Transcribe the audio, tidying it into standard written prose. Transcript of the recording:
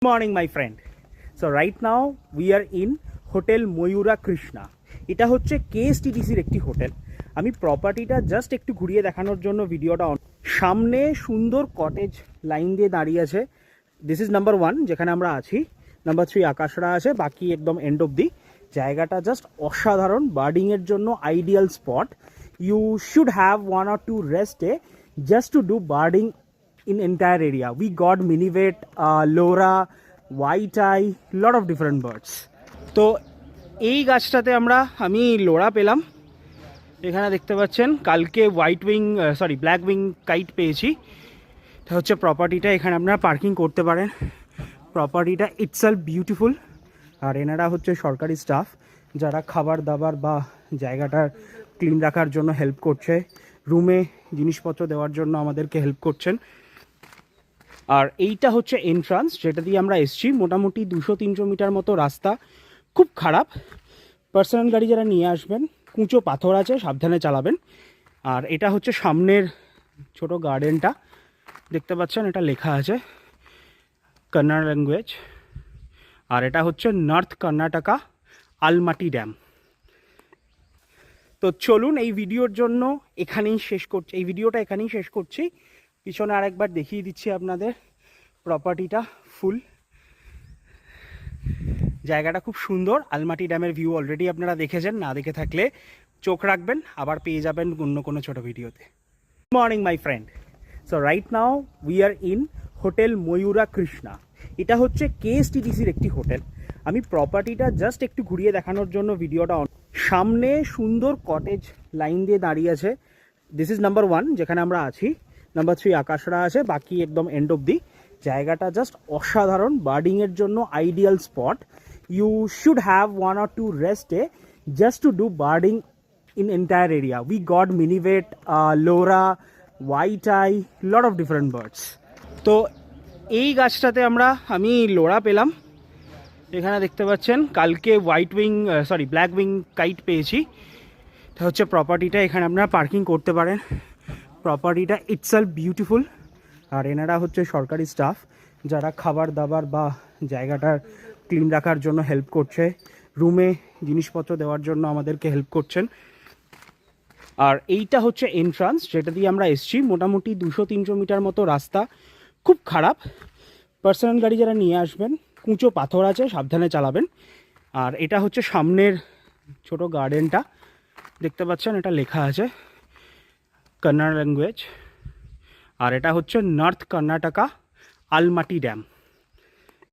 Morning my friend. So right now we are in hotel Mayura Krishna. এটা হচ্ছে কেএসটিডিসির একটি hotel. আমি প্রপার্টিটা জাস্ট একটু ঘুরিয়ে দেখানোর জন্য ভিডিওটা সামনে সুন্দর কটেজ লাইন দিয়ে দাঁড়িয়ে আছে। দিস ইজ নাম্বার 1 যেখানে আমরা আছি। নাম্বার 3 আকাশরা আছে, বাকি একদম এন্ড অবধি। জায়গাটা জাস্ট অসাধারণ, বার্ডিংয়ের জন্য ideal spot. You should have 1 or 2 rest day just to do birding in entire area. We got minivet, lora, white eye, lot of different birds. তো এই গাছটাতে আমি লোরা পেলাম। এখানে দেখতে পাচ্ছেন কালকে ব্ল্যাক উইং কাইট পেয়েছি। এটা হচ্ছে প্রপার্টিটা। এখানে আপনারা পার্কিং করতে পারেন। প্রপার্টিটা ইটসেলফ বিউটিফুল। আর এনারা হচ্ছে সরকারি স্টাফ যারা খাবার দাবার বা জায়গাটার ক্লিন রাখার জন্য হেল্প করছে, রুমে জিনিসপত্র দেওয়ার জন্য আমাদেরকে হেল্প করছেন। আর এইটা হচ্ছে এন্ট্রান্স যেটা দিয়ে আমরা এসছি। মোটামুটি 200-300 মিটার মতো রাস্তা, খুব খারাপ। পার্সোনাল গাড়ি যারা নিয়ে আসবেন, কুঁচো পাথর আছে, সাবধানে চালাবেন। আর এটা হচ্ছে সামনের ছোট গার্ডেনটা দেখতে পাচ্ছেন, এটা লেখা আছে কন্নড় ল্যাঙ্গুয়েজ। আর এটা হচ্ছে নর্থ কর্ণাটকা আলমাটি ড্যাম। তো চলুন এই ভিডিওটা এখানেই শেষ করছি। পিছনে আরেকবার দেখিয়ে দিচ্ছি আপনাদের প্রপার্টিটা ফুল। জায়গাটা খুব সুন্দর। আলমাটি ড্যামের ভিউ অলরেডি আপনারা দেখেছেন, না দেখে থাকলে চোখ রাখবেন, আবার পেয়ে যাবেন অন্য কোনো ছোট ভিডিওতে। Morning my friend. So right now we are in hotel Mayura Krishna. এটা হচ্ছে কেএসটিডিসির একটি হোটেল। আমি প্রপার্টিটা জাস্ট একটু ঘুরিয়ে দেখানোর জন্য ভিডিওটা সামনে সুন্দর কটেজ লাইন দিয়ে দাঁড়িয়ে আছে। দিস ইজ নাম্বার 1 যেখানে আমরা আছি। নাম্বার 3 আকাশরা আছে, বাকি একদম এন্ড অবধি। জায়গাটা জাস্ট অসাধারণ, বার্ডিংয়ের জন্য ideal spot. You should have 1 or 2 rest day just to do birding in entire area. We got minivet, lora, white eye, lot of different birds. তো এই গাছটাতে আমি লোরা পেলাম। এখানে দেখতে পাচ্ছেন কালকে ব্ল্যাক উইং কাইট পেয়েছি। এটা হচ্ছে প্রপার্টিটা। এখানে আপনারা পার্কিং করতে পারেন। প্রপার্টিটা ইটসেলফ বিউটিফুল। আর এনারা হচ্ছে সরকারি স্টাফ যারা খাবার দাবার বা জায়গাটার ক্লিন রাখার জন্য হেল্প করছে, রুমে জিনিসপত্র দেওয়ার জন্য আমাদেরকে হেল্প করছেন। আর এইটা হচ্ছে এন্ট্রান্স যেটা দিয়ে আমরা এসছি। মোটামুটি 200-300 মিটার মতো রাস্তা, খুব খারাপ। পার্সোনাল গাড়ি যারা নিয়ে আসবেন, কুঁচো পাথর আছে, সাবধানে চালাবেন। আর এটা হচ্ছে সামনের ছোট গার্ডেনটা দেখতে পাচ্ছেন, এটা লেখা আছে কন্নড় ল্যাঙ্গুয়েজ। আর এটা হচ্ছে নর্থ কর্ণাটকা আলমাটি ড্যাম।